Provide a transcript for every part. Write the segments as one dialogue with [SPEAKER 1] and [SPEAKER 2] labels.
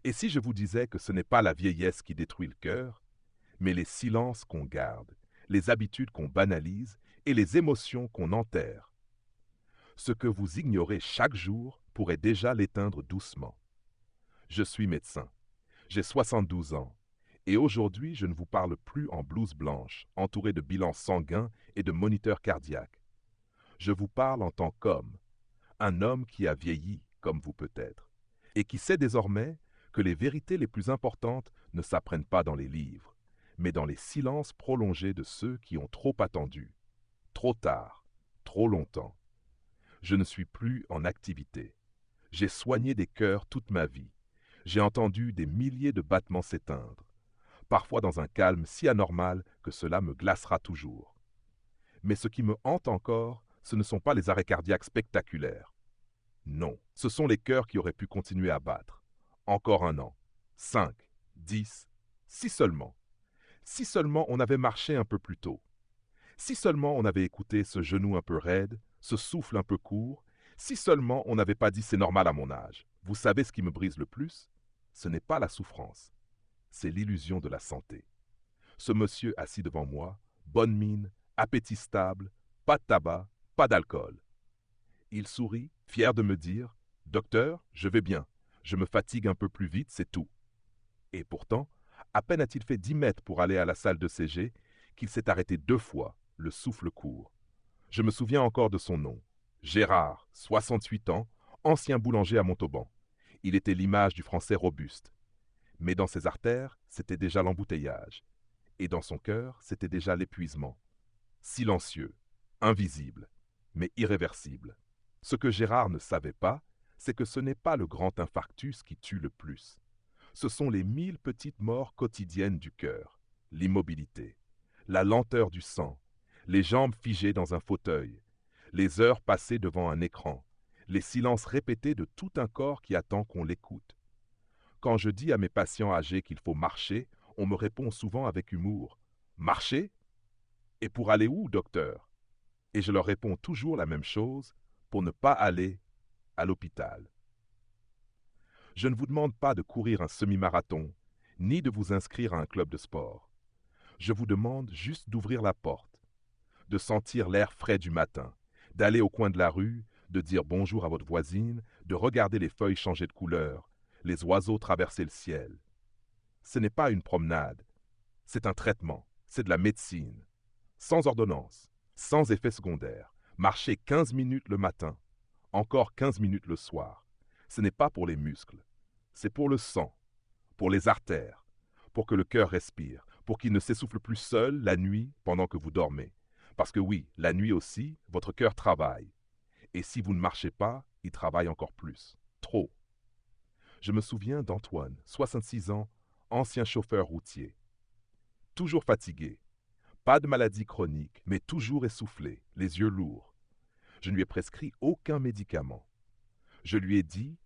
[SPEAKER 1] Et si je vous disais que ce n'est pas la vieillesse qui détruit le cœur, mais les silences qu'on garde, les habitudes qu'on banalise et les émotions qu'on enterre? Ce que vous ignorez chaque jour pourrait déjà l'éteindre doucement. Je suis médecin. J'ai 72 ans. Et aujourd'hui, je ne vous parle plus en blouse blanche, entouré de bilans sanguins et de moniteurs cardiaques. Je vous parle en tant qu'homme, un homme qui a vieilli, comme vous peut-être, et qui sait désormais que les vérités les plus importantes ne s'apprennent pas dans les livres, mais dans les silences prolongés de ceux qui ont trop attendu, trop tard, trop longtemps. Je ne suis plus en activité. J'ai soigné des cœurs toute ma vie. J'ai entendu des milliers de battements s'éteindre, parfois dans un calme si anormal que cela me glacera toujours. Mais ce qui me hante encore, ce ne sont pas les arrêts cardiaques spectaculaires. Non, ce sont les cœurs qui auraient pu continuer à battre. Encore un an, 5, 10, si seulement. Si seulement on avait marché un peu plus tôt. Si seulement on avait écouté ce genou un peu raide, ce souffle un peu court. Si seulement on n'avait pas dit c'est normal à mon âge. Vous savez ce qui me brise le plus? Ce n'est pas la souffrance, c'est l'illusion de la santé. Ce monsieur assis devant moi, bonne mine, appétit stable, pas de tabac, pas d'alcool. Il sourit, fier de me dire « Docteur, je vais bien. Je me fatigue un peu plus vite, c'est tout. » Et pourtant, à peine a-t-il fait 10 mètres pour aller à la salle de CG qu'il s'est arrêté 2 fois, le souffle court. Je me souviens encore de son nom. Gérard, 68 ans, ancien boulanger à Montauban. Il était l'image du Français robuste. Mais dans ses artères, c'était déjà l'embouteillage. Et dans son cœur, c'était déjà l'épuisement. Silencieux, invisible, mais irréversible. Ce que Gérard ne savait pas, c'est que ce n'est pas le grand infarctus qui tue le plus. Ce sont les 1000 petites morts quotidiennes du cœur, l'immobilité, la lenteur du sang, les jambes figées dans un fauteuil, les heures passées devant un écran, les silences répétés de tout un corps qui attend qu'on l'écoute. Quand je dis à mes patients âgés qu'il faut marcher, on me répond souvent avec humour « Marcher? Et pour aller où, docteur ?» Et je leur réponds toujours la même chose, pour ne pas aller à l'hôpital. Je ne vous demande pas de courir un semi-marathon, ni de vous inscrire à un club de sport. Je vous demande juste d'ouvrir la porte, de sentir l'air frais du matin, d'aller au coin de la rue, de dire bonjour à votre voisine, de regarder les feuilles changer de couleur, les oiseaux traverser le ciel. Ce n'est pas une promenade, c'est un traitement, c'est de la médecine. Sans ordonnance, sans effet secondaire. Marcher 15 minutes le matin, encore 15 minutes le soir. Ce n'est pas pour les muscles, c'est pour le sang, pour les artères, pour que le cœur respire, pour qu'il ne s'essouffle plus seul la nuit pendant que vous dormez. Parce que oui, la nuit aussi, votre cœur travaille. Et si vous ne marchez pas, il travaille encore plus. Trop. Je me souviens d'Antoine, 66 ans, ancien chauffeur routier. Toujours fatigué. Pas de maladie chronique, mais toujours essoufflé, les yeux lourds. Je ne lui ai prescrit aucun médicament. Je lui ai dit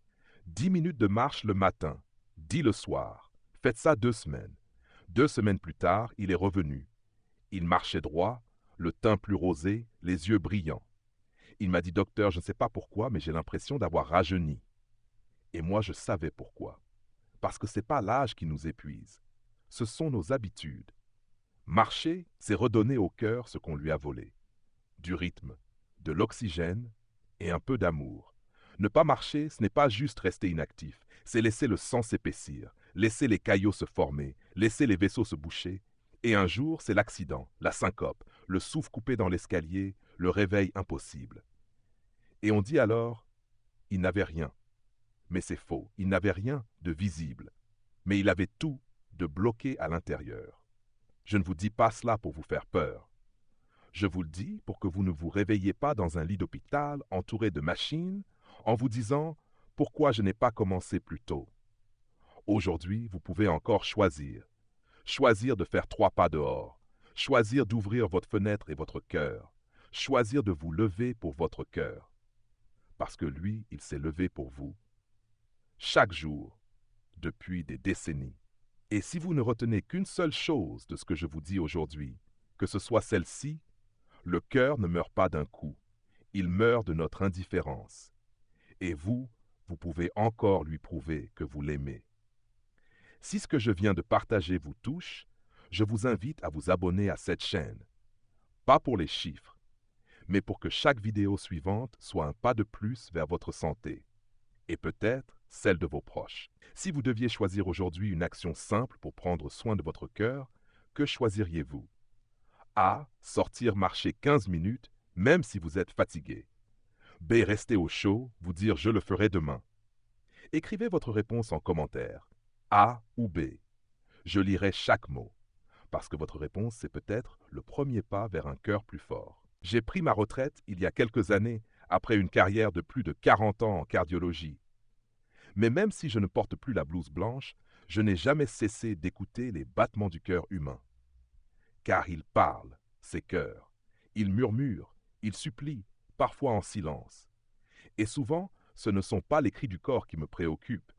[SPEAKER 1] 10 minutes de marche le matin, 10 le soir. Faites ça 2 semaines. 2 semaines plus tard, il est revenu. Il marchait droit, le teint plus rosé, les yeux brillants. Il m'a dit, docteur, je ne sais pas pourquoi, mais j'ai l'impression d'avoir rajeuni. Et moi, je savais pourquoi. Parce que ce n'est pas l'âge qui nous épuise. Ce sont nos habitudes. Marcher, c'est redonner au cœur ce qu'on lui a volé. Du rythme, de l'oxygène et un peu d'amour. Ne pas marcher, ce n'est pas juste rester inactif, c'est laisser le sang s'épaissir, laisser les caillots se former, laisser les vaisseaux se boucher. Et un jour, c'est l'accident, la syncope, le souffle coupé dans l'escalier, le réveil impossible. Et on dit alors, il n'avait rien. Mais c'est faux, il n'avait rien de visible. Mais il avait tout de bloqué à l'intérieur. Je ne vous dis pas cela pour vous faire peur. Je vous le dis pour que vous ne vous réveilliez pas dans un lit d'hôpital entouré de machines en vous disant « Pourquoi je n'ai pas commencé plus tôt ?» Aujourd'hui, vous pouvez encore choisir. Choisir de faire 3 pas dehors. Choisir d'ouvrir votre fenêtre et votre cœur. Choisir de vous lever pour votre cœur. Parce que lui, il s'est levé pour vous. Chaque jour, depuis des décennies. Et si vous ne retenez qu'une seule chose de ce que je vous dis aujourd'hui, que ce soit celle-ci, le cœur ne meurt pas d'un coup, il meurt de notre indifférence. Et vous, vous pouvez encore lui prouver que vous l'aimez. Si ce que je viens de partager vous touche, je vous invite à vous abonner à cette chaîne. Pas pour les chiffres, mais pour que chaque vidéo suivante soit un pas de plus vers votre santé, et peut-être celle de vos proches. Si vous deviez choisir aujourd'hui une action simple pour prendre soin de votre cœur, que choisiriez-vous? A. Sortir marcher 15 minutes, même si vous êtes fatigué. B. Rester au chaud, vous dire je le ferai demain. Écrivez votre réponse en commentaire. A ou B. Je lirai chaque mot, parce que votre réponse, c'est peut-être le premier pas vers un cœur plus fort. J'ai pris ma retraite il y a quelques années, après une carrière de plus de 40 ans en cardiologie. Mais même si je ne porte plus la blouse blanche, je n'ai jamais cessé d'écouter les battements du cœur humain. Car ils parlent, ces cœurs. Ils murmurent, ils supplient, parfois en silence. Et souvent, ce ne sont pas les cris du corps qui me préoccupent,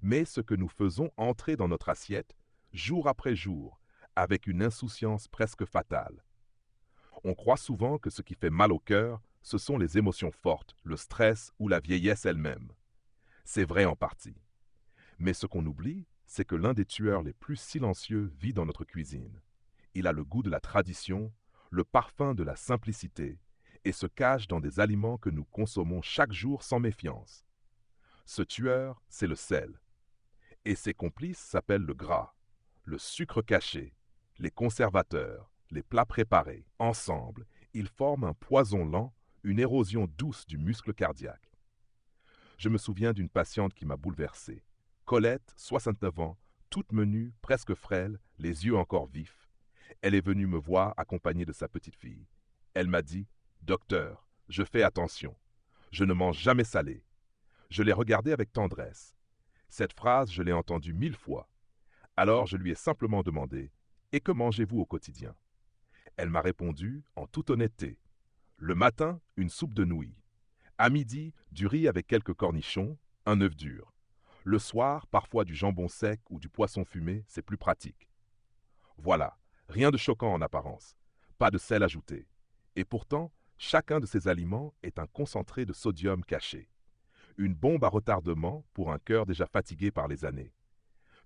[SPEAKER 1] mais ce que nous faisons entrer dans notre assiette, jour après jour, avec une insouciance presque fatale. On croit souvent que ce qui fait mal au cœur, ce sont les émotions fortes, le stress ou la vieillesse elle-même. C'est vrai en partie. Mais ce qu'on oublie, c'est que l'un des tueurs les plus silencieux vit dans notre cuisine. Il a le goût de la tradition, le parfum de la simplicité, et se cache dans des aliments que nous consommons chaque jour sans méfiance. Ce tueur, c'est le sel. Et ses complices s'appellent le gras, le sucre caché, les conservateurs, les plats préparés. Ensemble, ils forment un poison lent, une érosion douce du muscle cardiaque. Je me souviens d'une patiente qui m'a bouleversé. Colette, 69 ans, toute menue, presque frêle, les yeux encore vifs. Elle est venue me voir accompagnée de sa petite fille. Elle m'a dit « Docteur, je fais attention. Je ne mange jamais salé. » Je l'ai regardée avec tendresse. Cette phrase, je l'ai entendue 1000 fois. Alors je lui ai simplement demandé « Et que mangez-vous au quotidien ?» Elle m'a répondu en toute honnêteté. Le matin, une soupe de nouilles. À midi, du riz avec quelques cornichons, un œuf dur. Le soir, parfois du jambon sec ou du poisson fumé, c'est plus pratique. Voilà, rien de choquant en apparence, pas de sel ajouté. Et pourtant, chacun de ces aliments est un concentré de sodium caché. Une bombe à retardement pour un cœur déjà fatigué par les années.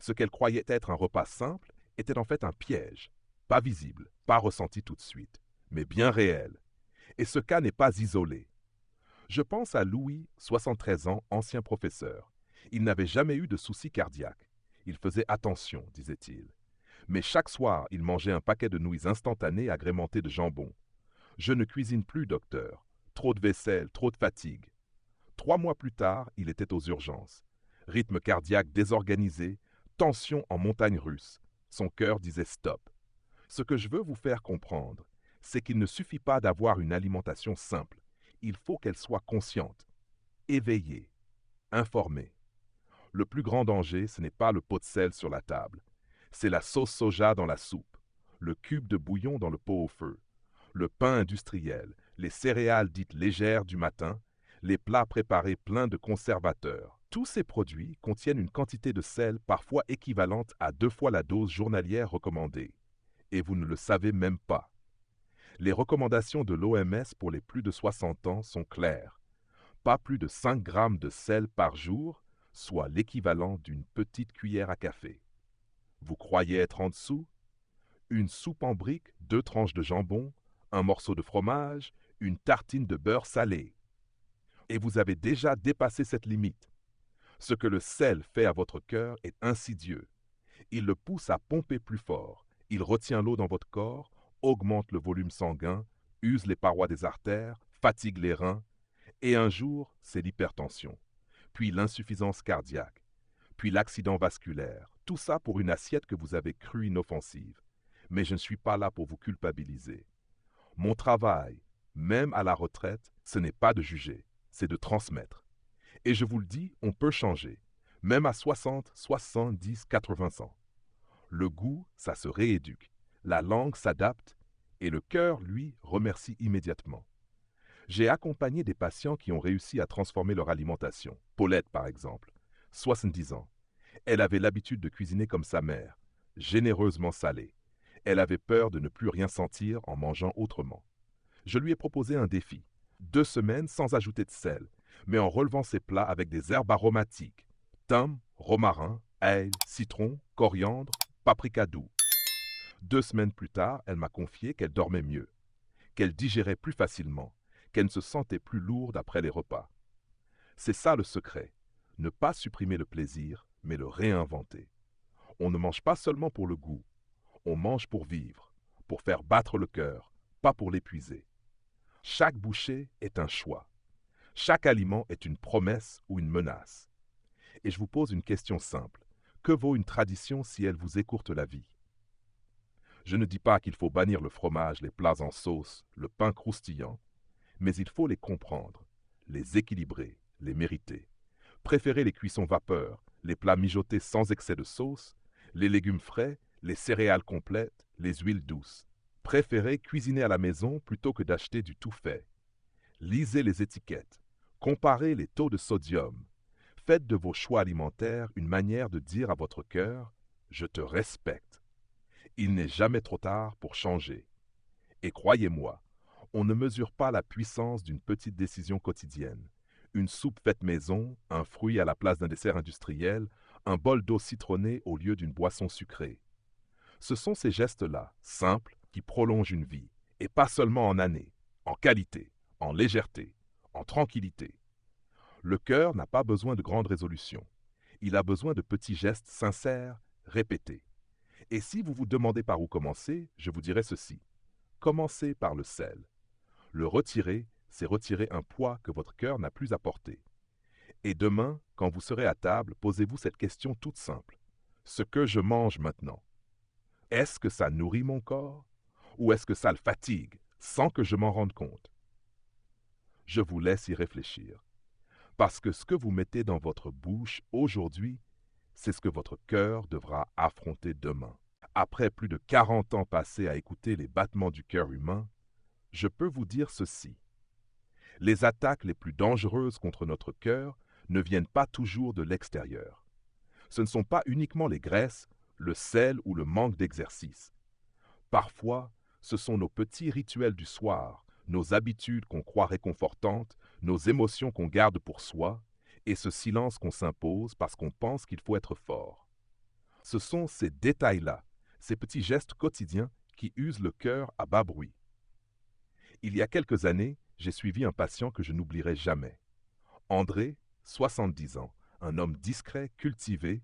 [SPEAKER 1] Ce qu'elle croyait être un repas simple était en fait un piège, pas visible, pas ressenti tout de suite, mais bien réel. Et ce cas n'est pas isolé. Je pense à Louis, 73 ans, ancien professeur. Il n'avait jamais eu de soucis cardiaques. Il faisait attention, disait-il. Mais chaque soir, il mangeait un paquet de nouilles instantanées agrémentées de jambon. Je ne cuisine plus, docteur. Trop de vaisselle, trop de fatigue. 3 mois plus tard, il était aux urgences. Rythme cardiaque désorganisé, tension en montagne russe. Son cœur disait stop. Ce que je veux vous faire comprendre, c'est qu'il ne suffit pas d'avoir une alimentation simple. Il faut qu'elle soit consciente, éveillée, informée. Le plus grand danger, ce n'est pas le pot de sel sur la table. C'est la sauce soja dans la soupe, le cube de bouillon dans le pot au feu, le pain industriel, les céréales dites légères du matin, les plats préparés pleins de conservateurs. Tous ces produits contiennent une quantité de sel parfois équivalente à 2 fois la dose journalière recommandée. Et vous ne le savez même pas. Les recommandations de l'OMS pour les plus de 60 ans sont claires. Pas plus de 5 grammes de sel par jour, soit l'équivalent d'une petite cuillère à café. Vous croyez être en dessous? Une soupe en briques, 2 tranches de jambon, un morceau de fromage, une tartine de beurre salé. Et vous avez déjà dépassé cette limite. Ce que le sel fait à votre cœur est insidieux. Il le pousse à pomper plus fort. Il retient l'eau dans votre corps, augmente le volume sanguin, use les parois des artères, fatigue les reins. Et un jour, c'est l'hypertension, puis l'insuffisance cardiaque, puis l'accident vasculaire. Tout ça pour une assiette que vous avez crue inoffensive. Mais je ne suis pas là pour vous culpabiliser. Mon travail, même à la retraite, ce n'est pas de juger, c'est de transmettre. Et je vous le dis, on peut changer, même à 60, 70, 80 ans. Le goût, ça se rééduque, la langue s'adapte, et le cœur, lui, remercie immédiatement. J'ai accompagné des patients qui ont réussi à transformer leur alimentation. Paulette, par exemple, 70 ans. Elle avait l'habitude de cuisiner comme sa mère, généreusement salée. Elle avait peur de ne plus rien sentir en mangeant autrement. Je lui ai proposé un défi. 2 semaines sans ajouter de sel, mais en relevant ses plats avec des herbes aromatiques, thym, romarin, ail, citron, coriandre, paprika doux. 2 semaines plus tard, elle m'a confié qu'elle dormait mieux, qu'elle digérait plus facilement, qu'elle ne se sentait plus lourde après les repas. C'est ça le secret, ne pas supprimer le plaisir, mais le réinventer. On ne mange pas seulement pour le goût, on mange pour vivre, pour faire battre le cœur, pas pour l'épuiser. Chaque bouchée est un choix. Chaque aliment est une promesse ou une menace. Et je vous pose une question simple. Que vaut une tradition si elle vous écourte la vie? Je ne dis pas qu'il faut bannir le fromage, les plats en sauce, le pain croustillant, mais il faut les comprendre, les équilibrer, les mériter. Préférez les cuissons vapeur, les plats mijotés sans excès de sauce, les légumes frais, les céréales complètes, les huiles douces. Préférez cuisiner à la maison plutôt que d'acheter du tout fait. Lisez les étiquettes, comparez les taux de sodium. Faites de vos choix alimentaires une manière de dire à votre cœur « Je te respecte ». Il n'est jamais trop tard pour changer. Et croyez-moi, on ne mesure pas la puissance d'une petite décision quotidienne. Une soupe faite maison, un fruit à la place d'un dessert industriel, un bol d'eau citronnée au lieu d'une boisson sucrée. Ce sont ces gestes-là, simples, qui prolongent une vie, et pas seulement en années, en qualité, en légèreté, en tranquillité. Le cœur n'a pas besoin de grandes résolutions. Il a besoin de petits gestes sincères, répétés. Et si vous vous demandez par où commencer, je vous dirai ceci. Commencez par le sel. Le retirer, c'est retirer un poids que votre cœur n'a plus à porter. Et demain, quand vous serez à table, posez-vous cette question toute simple. Ce que je mange maintenant, est-ce que ça nourrit mon corps ou est-ce que ça le fatigue sans que je m'en rende compte? Je vous laisse y réfléchir. Parce que ce que vous mettez dans votre bouche aujourd'hui, c'est ce que votre cœur devra affronter demain. Après plus de 40 ans passés à écouter les battements du cœur humain, je peux vous dire ceci. Les attaques les plus dangereuses contre notre cœur ne viennent pas toujours de l'extérieur. Ce ne sont pas uniquement les graisses, le sel ou le manque d'exercice. Parfois, ce sont nos petits rituels du soir, nos habitudes qu'on croit réconfortantes, nos émotions qu'on garde pour soi, et ce silence qu'on s'impose parce qu'on pense qu'il faut être fort. Ce sont ces détails-là, ces petits gestes quotidiens qui usent le cœur à bas bruit. Il y a quelques années, j'ai suivi un patient que je n'oublierai jamais. André, 70 ans, un homme discret, cultivé,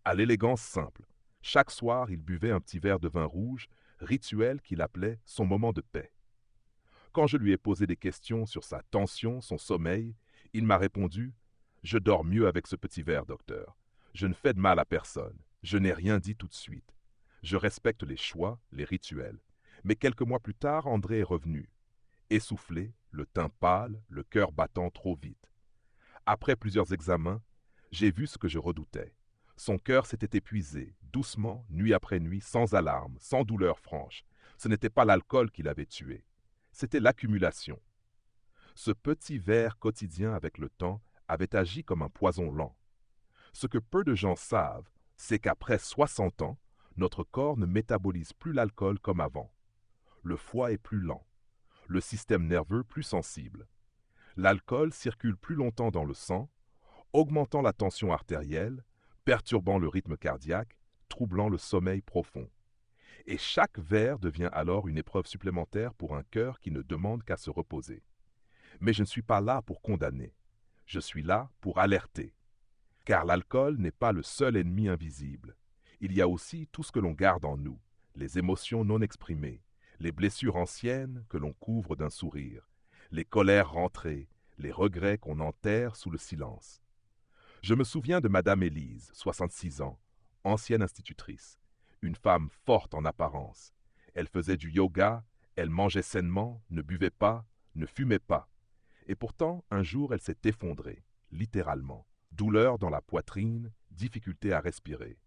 [SPEAKER 1] à l'élégance simple. Chaque soir, il buvait un petit verre de vin rouge, rituel qu'il appelait son moment de paix. Quand je lui ai posé des questions sur sa tension, son sommeil, il m'a répondu « Je dors mieux avec ce petit verre, docteur. Je ne fais de mal à personne. Je n'ai rien dit tout de suite. Je respecte les choix, les rituels. » Mais quelques mois plus tard, André est revenu. Essoufflé, le teint pâle, le cœur battant trop vite. Après plusieurs examens, j'ai vu ce que je redoutais. Son cœur s'était épuisé, doucement, nuit après nuit, sans alarme, sans douleur franche. Ce n'était pas l'alcool qui l'avait tué. C'était l'accumulation. Ce petit verre quotidien avec le temps avait agi comme un poison lent. Ce que peu de gens savent, c'est qu'après 60 ans, notre corps ne métabolise plus l'alcool comme avant. Le foie est plus lent, le système nerveux plus sensible. L'alcool circule plus longtemps dans le sang, augmentant la tension artérielle, perturbant le rythme cardiaque, troublant le sommeil profond. Et chaque verre devient alors une épreuve supplémentaire pour un cœur qui ne demande qu'à se reposer. Mais je ne suis pas là pour condamner. Je suis là pour alerter. Car l'alcool n'est pas le seul ennemi invisible. Il y a aussi tout ce que l'on garde en nous, les émotions non exprimées, les blessures anciennes que l'on couvre d'un sourire, les colères rentrées, les regrets qu'on enterre sous le silence. Je me souviens de Madame Élise, 66 ans, ancienne institutrice, une femme forte en apparence. Elle faisait du yoga, elle mangeait sainement, ne buvait pas, ne fumait pas. Et pourtant, un jour, elle s'est effondrée, littéralement. Douleur dans la poitrine, difficulté à respirer.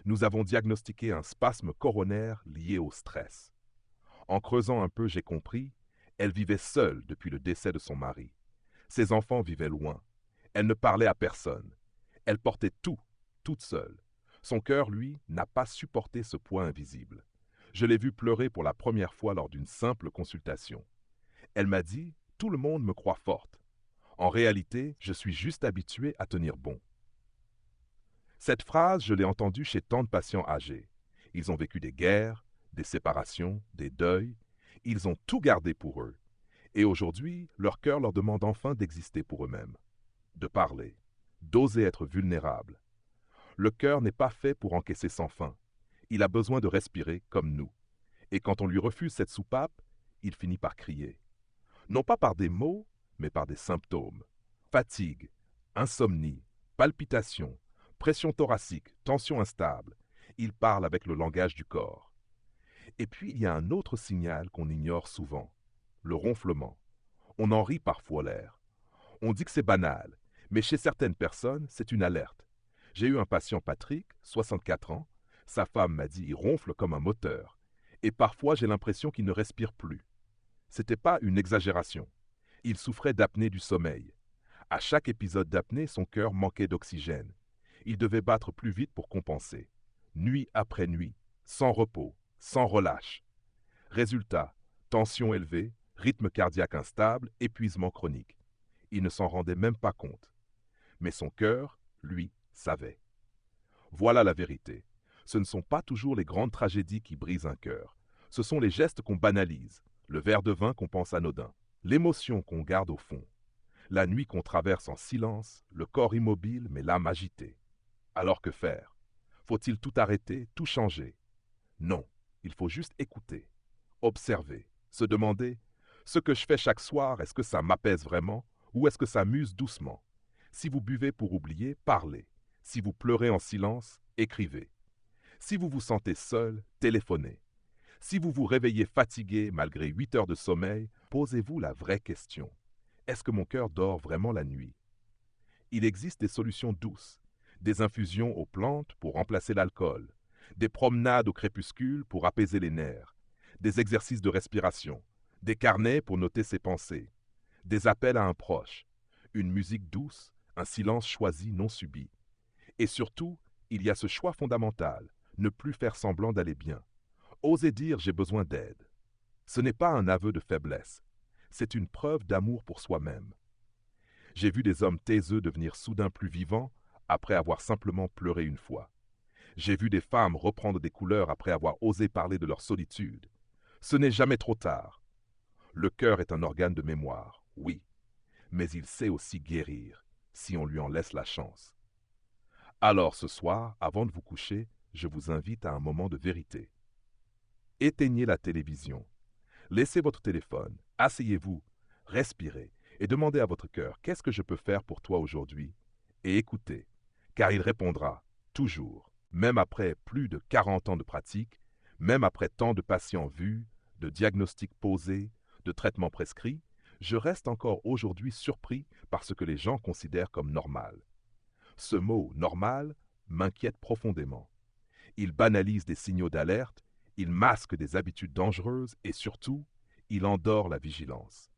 [SPEAKER 1] Nous avons diagnostiqué un spasme coronaire lié au stress. En creusant un peu, j'ai compris, elle vivait seule depuis le décès de son mari. Ses enfants vivaient loin. Elle ne parlait à personne. Elle portait tout, toute seule. Son cœur, lui, n'a pas supporté ce poids invisible. Je l'ai vue pleurer pour la première fois lors d'une simple consultation. Elle m'a dit « Tout le monde me croit forte. En réalité, je suis juste habituée à tenir bon. » Cette phrase, je l'ai entendue chez tant de patients âgés. Ils ont vécu des guerres, des séparations, des deuils. Ils ont tout gardé pour eux. Et aujourd'hui, leur cœur leur demande enfin d'exister pour eux-mêmes, de parler, d'oser être vulnérable. Le cœur n'est pas fait pour encaisser sans fin. Il a besoin de respirer comme nous. Et quand on lui refuse cette soupape, il finit par crier. Non pas par des mots, mais par des symptômes. Fatigue, insomnie, palpitations, pression thoracique, tension instable. Il parle avec le langage du corps. Et puis il y a un autre signal qu'on ignore souvent, le ronflement. On en rit parfois l'air. On dit que c'est banal, mais chez certaines personnes, c'est une alerte. J'ai eu un patient Patrick, 64 ans. Sa femme m'a dit il ronfle comme un moteur. Et parfois j'ai l'impression qu'il ne respire plus. C'était pas une exagération. Il souffrait d'apnée du sommeil. À chaque épisode d'apnée, son cœur manquait d'oxygène. Il devait battre plus vite pour compenser. Nuit après nuit, sans repos, sans relâche. Résultat, tension élevée, rythme cardiaque instable, épuisement chronique. Il ne s'en rendait même pas compte. Mais son cœur, lui, savait. Voilà la vérité. Ce ne sont pas toujours les grandes tragédies qui brisent un cœur. Ce sont les gestes qu'on banalise, le verre de vin qu'on pense anodin, l'émotion qu'on garde au fond, la nuit qu'on traverse en silence, le corps immobile mais l'âme agitée. Alors que faire? Faut-il tout arrêter, tout changer? Non, il faut juste écouter, observer, se demander « Ce que je fais chaque soir, est-ce que ça m'apaise vraiment ou est-ce que ça m'use doucement ?» Si vous buvez pour oublier, parlez. Si vous pleurez en silence, écrivez. Si vous vous sentez seul, téléphonez. Si vous vous réveillez fatigué malgré 8 heures de sommeil, posez-vous la vraie question. Est-ce que mon cœur dort vraiment la nuit? Il existe des solutions douces, des infusions aux plantes pour remplacer l'alcool, des promenades au crépuscule pour apaiser les nerfs, des exercices de respiration, des carnets pour noter ses pensées, des appels à un proche, une musique douce, un silence choisi non subi. Et surtout, il y a ce choix fondamental, ne plus faire semblant d'aller bien. Oser dire j'ai besoin d'aide. Ce n'est pas un aveu de faiblesse, c'est une preuve d'amour pour soi-même. J'ai vu des hommes taiseux devenir soudain plus vivants après avoir simplement pleuré une fois. J'ai vu des femmes reprendre des couleurs après avoir osé parler de leur solitude. Ce n'est jamais trop tard. Le cœur est un organe de mémoire, oui, mais il sait aussi guérir, si on lui en laisse la chance. Alors ce soir, avant de vous coucher, je vous invite à un moment de vérité. Éteignez la télévision. Laissez votre téléphone, asseyez-vous, respirez et demandez à votre cœur « Qu'est-ce que je peux faire pour toi aujourd'hui ?» Et écoutez, car il répondra, toujours, même après plus de 40 ans de pratique, même après tant de patients vus, de diagnostics posés, de traitements prescrits, je reste encore aujourd'hui surpris par ce que les gens considèrent comme normal. Ce mot « normal » m'inquiète profondément. Il banalise des signaux d'alerte, il masque des habitudes dangereuses et surtout, il endort la vigilance.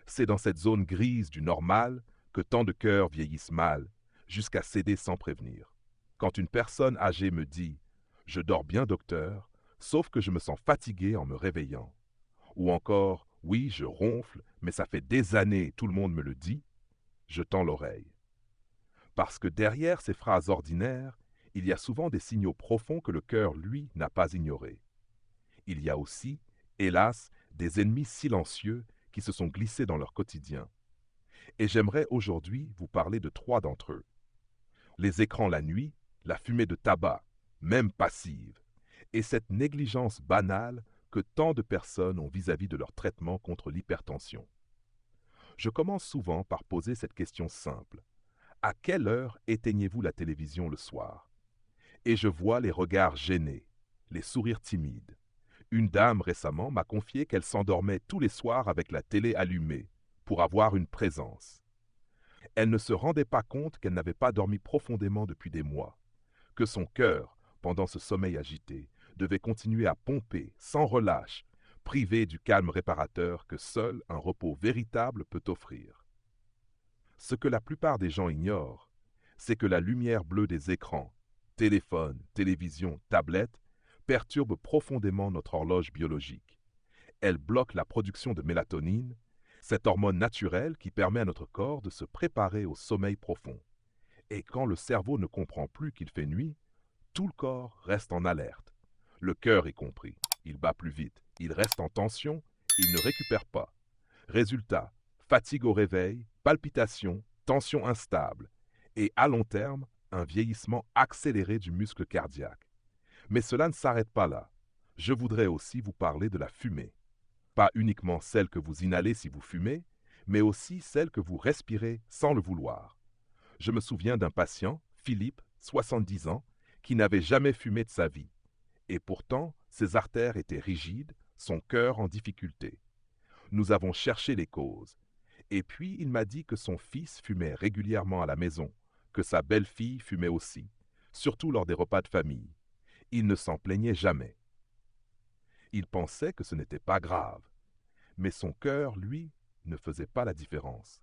[SPEAKER 1] C'est dans cette zone grise du normal que tant de cœurs vieillissent mal, jusqu'à céder sans prévenir. Quand une personne âgée me dit « Je dors bien, docteur, sauf que je me sens fatigué en me réveillant », ou encore « Oui, je ronfle, mais ça fait des années, tout le monde me le dit », je tends l'oreille. Parce que derrière ces phrases ordinaires, il y a souvent des signaux profonds que le cœur, lui, n'a pas ignorés. Il y a aussi, hélas, des ennemis silencieux qui se sont glissés dans leur quotidien. Et j'aimerais aujourd'hui vous parler de 3 d'entre eux. Les écrans la nuit, la fumée de tabac, même passive, et cette négligence banale que tant de personnes ont vis-à-vis de leur traitement contre l'hypertension. Je commence souvent par poser cette question simple. À quelle heure éteignez-vous la télévision le soir? Et je vois les regards gênés, les sourires timides. Une dame récemment m'a confié qu'elle s'endormait tous les soirs avec la télé allumée pour avoir une présence. Elle ne se rendait pas compte qu'elle n'avait pas dormi profondément depuis des mois, que son cœur, pendant ce sommeil agité, devait continuer à pomper sans relâche, privé du calme réparateur que seul un repos véritable peut offrir. Ce que la plupart des gens ignorent, c'est que la lumière bleue des écrans, téléphones, télévisions, tablettes, perturbe profondément notre horloge biologique. Elle bloque la production de mélatonine, cette hormone naturelle qui permet à notre corps de se préparer au sommeil profond. Et quand le cerveau ne comprend plus qu'il fait nuit, tout le corps reste en alerte. Le cœur est compris. Il bat plus vite. Il reste en tension. Il ne récupère pas. Résultat, fatigue au réveil, palpitations, tension instable. Et à long terme, un vieillissement accéléré du muscle cardiaque. Mais cela ne s'arrête pas là. Je voudrais aussi vous parler de la fumée. Pas uniquement celle que vous inhalez si vous fumez, mais aussi celle que vous respirez sans le vouloir. Je me souviens d'un patient, Philippe, 70 ans, qui n'avait jamais fumé de sa vie. Et pourtant, ses artères étaient rigides, son cœur en difficulté. Nous avons cherché les causes. Et puis il m'a dit que son fils fumait régulièrement à la maison, que sa belle-fille fumait aussi, surtout lors des repas de famille. Il ne s'en plaignait jamais. Il pensait que ce n'était pas grave. Mais son cœur, lui, ne faisait pas la différence.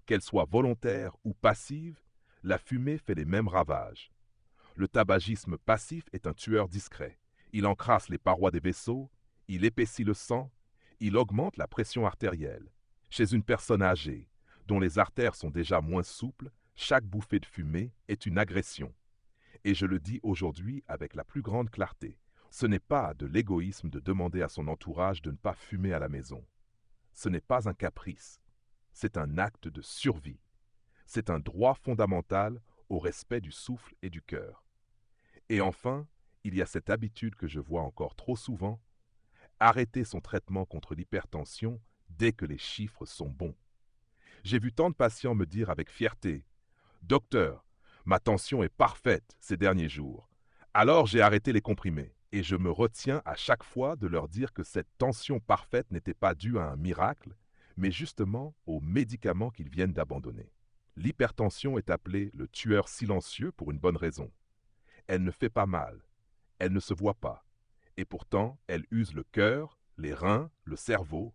[SPEAKER 1] Qu'elle soit volontaire ou passive, la fumée fait les mêmes ravages. Le tabagisme passif est un tueur discret. Il encrasse les parois des vaisseaux, il épaissit le sang, il augmente la pression artérielle. Chez une personne âgée, dont les artères sont déjà moins souples, chaque bouffée de fumée est une agression. Et je le dis aujourd'hui avec la plus grande clarté. Ce n'est pas de l'égoïsme de demander à son entourage de ne pas fumer à la maison. Ce n'est pas un caprice. C'est un acte de survie. C'est un droit fondamental au respect du souffle et du cœur. Et enfin, il y a cette habitude que je vois encore trop souvent, arrêter son traitement contre l'hypertension dès que les chiffres sont bons. J'ai vu tant de patients me dire avec fierté « Docteur, ma tension est parfaite ces derniers jours. Alors j'ai arrêté les comprimés. » Et je me retiens à chaque fois de leur dire que cette tension parfaite n'était pas due à un miracle, mais justement aux médicaments qu'ils viennent d'abandonner. L'hypertension est appelée le tueur silencieux pour une bonne raison. Elle ne fait pas mal, elle ne se voit pas, et pourtant elle use le cœur, les reins, le cerveau,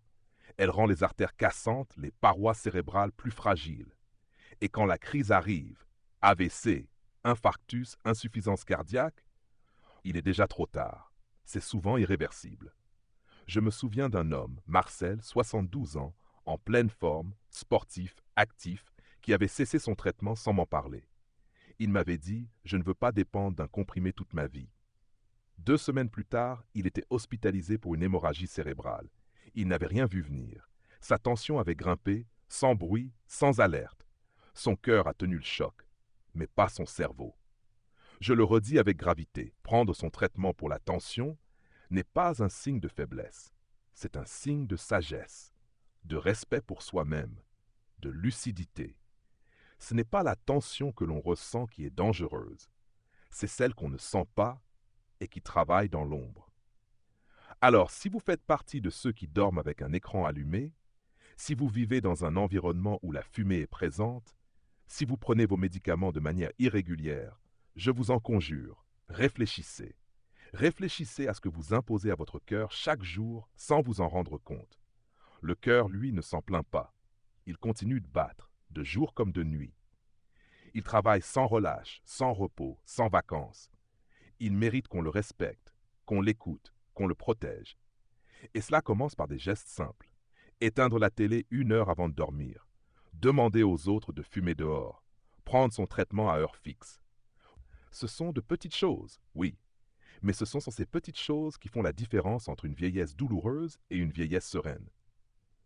[SPEAKER 1] elle rend les artères cassantes, les parois cérébrales plus fragiles. Et quand la crise arrive, AVC, infarctus, insuffisance cardiaque, il est déjà trop tard. C'est souvent irréversible. Je me souviens d'un homme, Marcel, 72 ans, en pleine forme, sportif, actif, qui avait cessé son traitement sans m'en parler. Il m'avait dit « Je ne veux pas dépendre d'un comprimé toute ma vie ». 2 semaines plus tard, il était hospitalisé pour une hémorragie cérébrale. Il n'avait rien vu venir. Sa tension avait grimpé, sans bruit, sans alerte. Son cœur a tenu le choc, mais pas son cerveau. Je le redis avec gravité, prendre son traitement pour la tension n'est pas un signe de faiblesse. C'est un signe de sagesse, de respect pour soi-même, de lucidité. Ce n'est pas la tension que l'on ressent qui est dangereuse, c'est celle qu'on ne sent pas et qui travaille dans l'ombre. Alors, si vous faites partie de ceux qui dorment avec un écran allumé, si vous vivez dans un environnement où la fumée est présente, si vous prenez vos médicaments de manière irrégulière, je vous en conjure, réfléchissez. Réfléchissez à ce que vous imposez à votre cœur chaque jour sans vous en rendre compte. Le cœur, lui, ne s'en plaint pas. Il continue de battre, de jour comme de nuit. Il travaille sans relâche, sans repos, sans vacances. Il mérite qu'on le respecte, qu'on l'écoute, qu'on le protège. Et cela commence par des gestes simples. Éteindre la télé 1 heure avant de dormir. Demander aux autres de fumer dehors. Prendre son traitement à heure fixe. Ce sont de petites choses, oui. Mais ce sont ces petites choses qui font la différence entre une vieillesse douloureuse et une vieillesse sereine.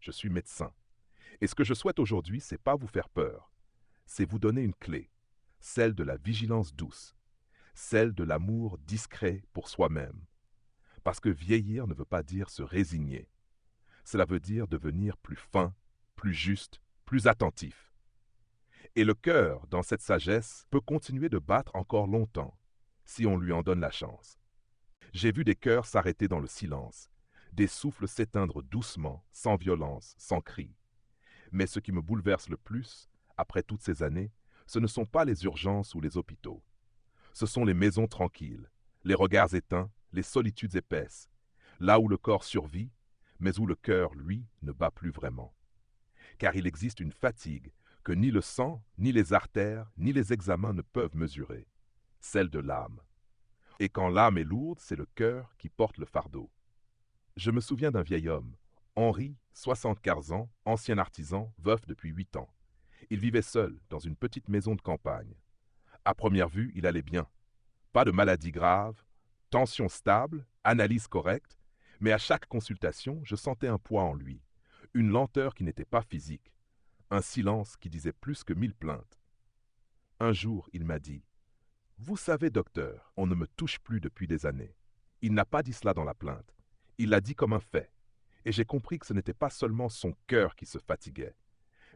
[SPEAKER 1] Je suis médecin. Et ce que je souhaite aujourd'hui, c'est pas vous faire peur. C'est vous donner une clé. Celle de la vigilance douce. Celle de l'amour discret pour soi-même. Parce que vieillir ne veut pas dire se résigner. Cela veut dire devenir plus fin, plus juste, plus attentif. Et le cœur, dans cette sagesse, peut continuer de battre encore longtemps, si on lui en donne la chance. J'ai vu des cœurs s'arrêter dans le silence, des souffles s'éteindre doucement, sans violence, sans cri. Mais ce qui me bouleverse le plus, après toutes ces années, ce ne sont pas les urgences ou les hôpitaux. Ce sont les maisons tranquilles, les regards éteints, les solitudes épaisses, là où le corps survit, mais où le cœur, lui, ne bat plus vraiment. Car il existe une fatigue que ni le sang, ni les artères, ni les examens ne peuvent mesurer, celle de l'âme. Et quand l'âme est lourde, c'est le cœur qui porte le fardeau. Je me souviens d'un vieil homme, Henri, 75 ans, ancien artisan, veuf depuis 8 ans. Il vivait seul, dans une petite maison de campagne. À première vue, il allait bien. Pas de maladie grave, tension stable, analyse correcte, mais à chaque consultation, je sentais un poids en lui, une lenteur qui n'était pas physique, un silence qui disait plus que 1000 plaintes. Un jour, il m'a dit « Vous savez, docteur, on ne me touche plus depuis des années. » Il n'a pas dit cela dans la plainte. Il l'a dit comme un fait. Et j'ai compris que ce n'était pas seulement son cœur qui se fatiguait,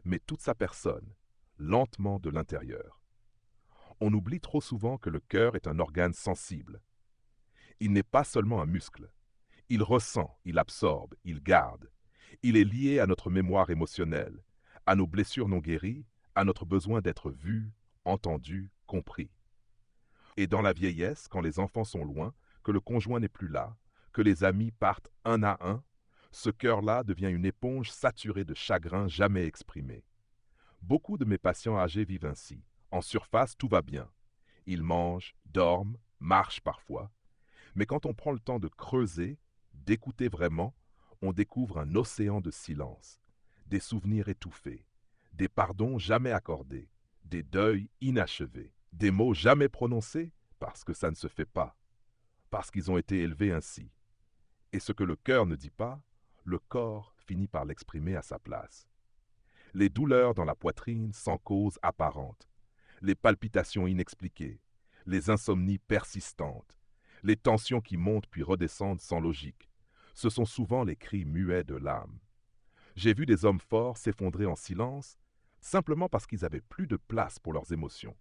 [SPEAKER 1] mais toute sa personne, lentement de l'intérieur. On oublie trop souvent que le cœur est un organe sensible. Il n'est pas seulement un muscle. Il ressent, il absorbe, il garde. Il est lié à notre mémoire émotionnelle, à nos blessures non guéries, à notre besoin d'être vu, entendu, compris. Et dans la vieillesse, quand les enfants sont loin, que le conjoint n'est plus là, que les amis partent un à un, ce cœur-là devient une éponge saturée de chagrin jamais exprimé. Beaucoup de mes patients âgés vivent ainsi. En surface, tout va bien. Ils mangent, dorment, marchent parfois. Mais quand on prend le temps de creuser, d'écouter vraiment, on découvre un océan de silence, des souvenirs étouffés, des pardons jamais accordés, des deuils inachevés, des mots jamais prononcés parce que ça ne se fait pas, parce qu'ils ont été élevés ainsi. Et ce que le cœur ne dit pas, le corps finit par l'exprimer à sa place. Les douleurs dans la poitrine sans cause apparente, les palpitations inexpliquées, les insomnies persistantes, les tensions qui montent puis redescendent sans logique, ce sont souvent les cris muets de l'âme. J'ai vu des hommes forts s'effondrer en silence simplement parce qu'ils avaient plus de place pour leurs émotions.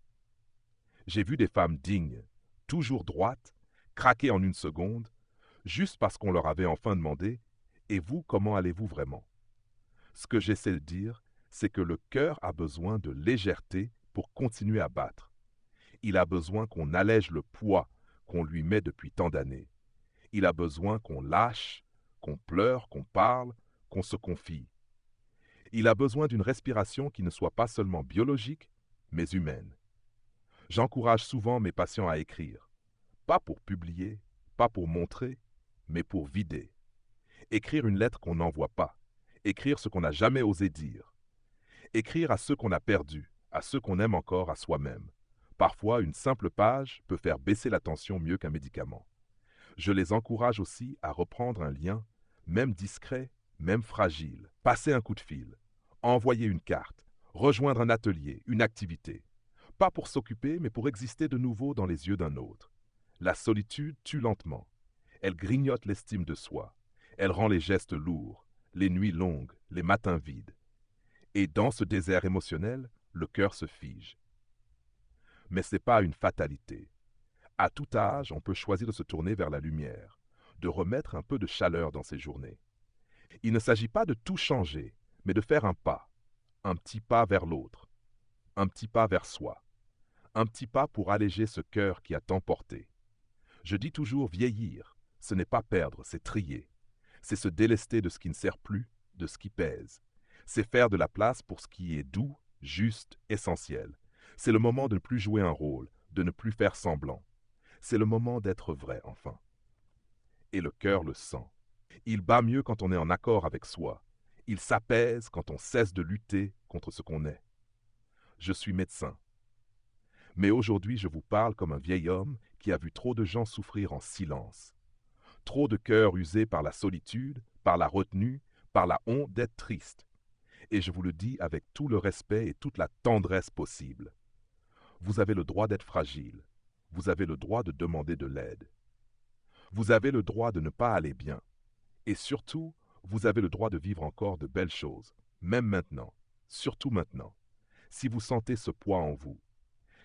[SPEAKER 1] J'ai vu des femmes dignes, toujours droites, craquer en une seconde, juste parce qu'on leur avait enfin demandé « Et vous, comment allez-vous vraiment ?» Ce que j'essaie de dire, c'est que le cœur a besoin de légèreté pour continuer à battre. Il a besoin qu'on allège le poids qu'on lui met depuis tant d'années. Il a besoin qu'on lâche, qu'on pleure, qu'on parle, qu'on se confie. Il a besoin d'une respiration qui ne soit pas seulement biologique, mais humaine. J'encourage souvent mes patients à écrire. Pas pour publier, pas pour montrer, mais pour vider. Écrire une lettre qu'on n'envoie pas. Écrire ce qu'on n'a jamais osé dire. Écrire à ceux qu'on a perdus, à ceux qu'on aime encore, à soi-même. Parfois, une simple page peut faire baisser la tension mieux qu'un médicament. Je les encourage aussi à reprendre un lien, même discret, même fragile. Passer un coup de fil, envoyer une carte, rejoindre un atelier, une activité. Pas pour s'occuper, mais pour exister de nouveau dans les yeux d'un autre. La solitude tue lentement. Elle grignote l'estime de soi. Elle rend les gestes lourds, les nuits longues, les matins vides. Et dans ce désert émotionnel, le cœur se fige. Mais ce n'est pas une fatalité. À tout âge, on peut choisir de se tourner vers la lumière, de remettre un peu de chaleur dans ses journées. Il ne s'agit pas de tout changer, mais de faire un petit pas vers l'autre, un petit pas vers soi, un petit pas pour alléger ce cœur qui a tant porté. Je dis toujours vieillir, ce n'est pas perdre, c'est trier. C'est se délester de ce qui ne sert plus, de ce qui pèse. C'est faire de la place pour ce qui est doux, juste, essentiel. C'est le moment de ne plus jouer un rôle, de ne plus faire semblant. C'est le moment d'être vrai, enfin. Et le cœur le sent. Il bat mieux quand on est en accord avec soi. Il s'apaise quand on cesse de lutter contre ce qu'on est. Je suis médecin. Mais aujourd'hui, je vous parle comme un vieil homme qui a vu trop de gens souffrir en silence. Trop de cœurs usés par la solitude, par la retenue, par la honte d'être triste. Et je vous le dis avec tout le respect et toute la tendresse possible. Vous avez le droit d'être fragile. Vous avez le droit de demander de l'aide. Vous avez le droit de ne pas aller bien. Et surtout, vous avez le droit de vivre encore de belles choses, même maintenant, surtout maintenant, si vous sentez ce poids en vous,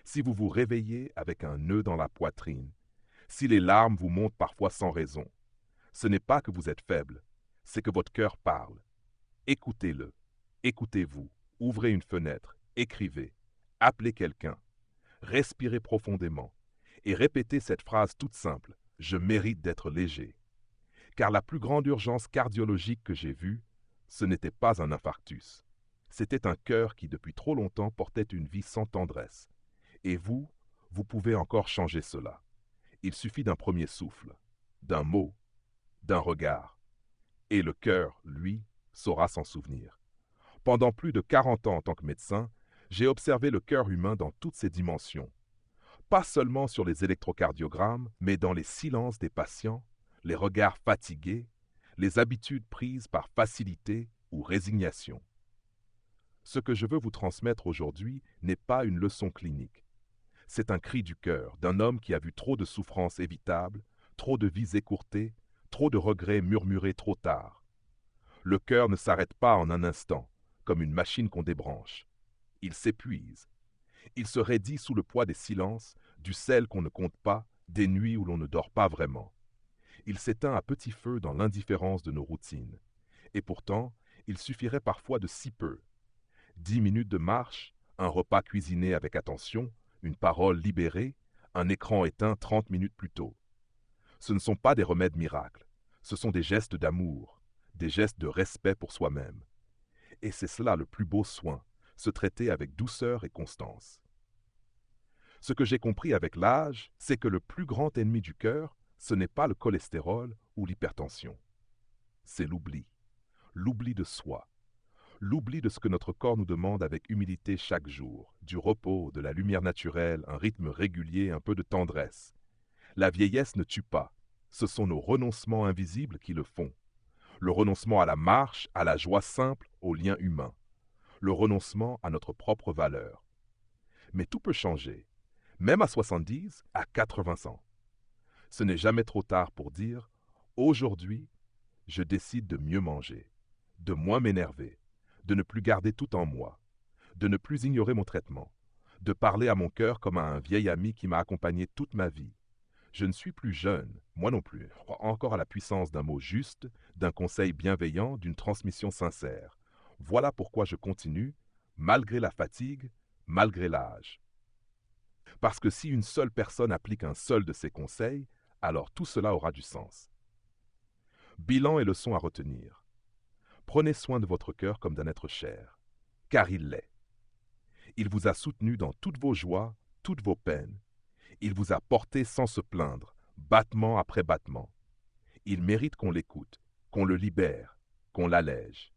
[SPEAKER 1] si vous vous réveillez avec un nœud dans la poitrine, si les larmes vous montent parfois sans raison. Ce n'est pas que vous êtes faible, c'est que votre cœur parle. Écoutez-le, écoutez-vous, ouvrez une fenêtre, écrivez, appelez quelqu'un, respirez profondément et répétez cette phrase toute simple, « Je mérite d'être léger ». Car la plus grande urgence cardiologique que j'ai vue, ce n'était pas un infarctus. C'était un cœur qui depuis trop longtemps portait une vie sans tendresse. Et vous, vous pouvez encore changer cela. Il suffit d'un premier souffle, d'un mot, d'un regard. Et le cœur, lui, saura s'en souvenir. Pendant plus de 40 ans en tant que médecin, J'ai observé le cœur humain dans toutes ses dimensions, pas seulement sur les électrocardiogrammes, mais dans les silences des patients, les regards fatigués, les habitudes prises par facilité ou résignation. Ce que je veux vous transmettre aujourd'hui n'est pas une leçon clinique. C'est un cri du cœur d'un homme qui a vu trop de souffrances évitables, trop de vies écourtées, trop de regrets murmurés trop tard. Le cœur ne s'arrête pas en un instant, comme une machine qu'on débranche. Il s'épuise. Il se raidit sous le poids des silences, du sel qu'on ne compte pas, des nuits où l'on ne dort pas vraiment. Il s'éteint à petit feu dans l'indifférence de nos routines. Et pourtant, il suffirait parfois de si peu. 10 minutes de marche, un repas cuisiné avec attention, une parole libérée, un écran éteint 30 minutes plus tôt. Ce ne sont pas des remèdes miracles, ce sont des gestes d'amour, des gestes de respect pour soi-même. Et c'est cela le plus beau soin, se traiter avec douceur et constance. Ce que j'ai compris avec l'âge, c'est que le plus grand ennemi du cœur, ce n'est pas le cholestérol ou l'hypertension. C'est l'oubli. L'oubli de soi. L'oubli de ce que notre corps nous demande avec humilité chaque jour. Du repos, de la lumière naturelle, un rythme régulier, un peu de tendresse. La vieillesse ne tue pas. Ce sont nos renoncements invisibles qui le font. Le renoncement à la marche, à la joie simple, aux liens humains. Le renoncement à notre propre valeur. Mais tout peut changer. Même à 70, à 80 ans. Ce n'est jamais trop tard pour dire « Aujourd'hui, je décide de mieux manger, de moins m'énerver, de ne plus garder tout en moi, de ne plus ignorer mon traitement, de parler à mon cœur comme à un vieil ami qui m'a accompagné toute ma vie. Je ne suis plus jeune, moi non plus. Je crois encore à la puissance d'un mot juste, d'un conseil bienveillant, d'une transmission sincère. Voilà pourquoi je continue, malgré la fatigue, malgré l'âge. Parce que si une seule personne applique un seul de ces conseils, alors tout cela aura du sens. Bilan et leçon à retenir. Prenez soin de votre cœur comme d'un être cher, car il l'est. Il vous a soutenu dans toutes vos joies, toutes vos peines. Il vous a porté sans se plaindre, battement après battement. Il mérite qu'on l'écoute, qu'on le libère, qu'on l'allège.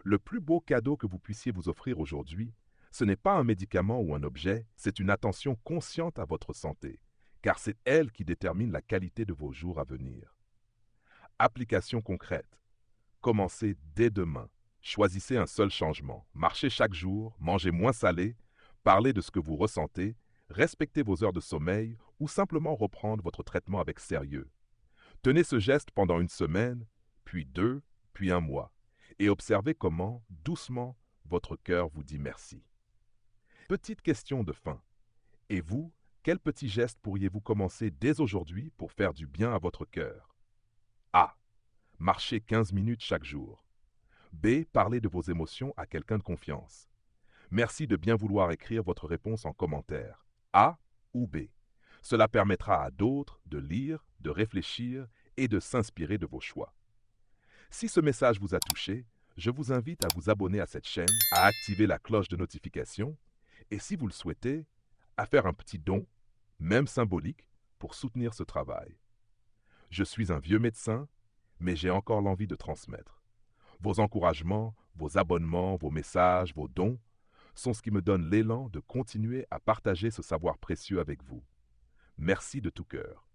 [SPEAKER 1] Le plus beau cadeau que vous puissiez vous offrir aujourd'hui, ce n'est pas un médicament ou un objet, c'est une attention consciente à votre santé, car c'est elle qui détermine la qualité de vos jours à venir. Application concrète. Commencez dès demain. Choisissez un seul changement. Marchez chaque jour, mangez moins salé, parlez de ce que vous ressentez, respectez vos heures de sommeil ou simplement reprendre votre traitement avec sérieux. Tenez ce geste pendant une semaine, puis 2, puis 1 mois, et observez comment, doucement, votre cœur vous dit merci. Petite question de fin. Et vous, quel petit geste pourriez-vous commencer dès aujourd'hui pour faire du bien à votre cœur? A. Marchez 15 minutes chaque jour. B. Parlez de vos émotions à quelqu'un de confiance. Merci de bien vouloir écrire votre réponse en commentaire. A ou B. Cela permettra à d'autres de lire, de réfléchir et de s'inspirer de vos choix. Si ce message vous a touché, je vous invite à vous abonner à cette chaîne, à activer la cloche de notification et si vous le souhaitez, à faire un petit don, même symbolique, pour soutenir ce travail. Je suis un vieux médecin, mais j'ai encore l'envie de transmettre. Vos encouragements, vos abonnements, vos messages, vos dons sont ce qui me donne l'élan de continuer à partager ce savoir précieux avec vous. Merci de tout cœur.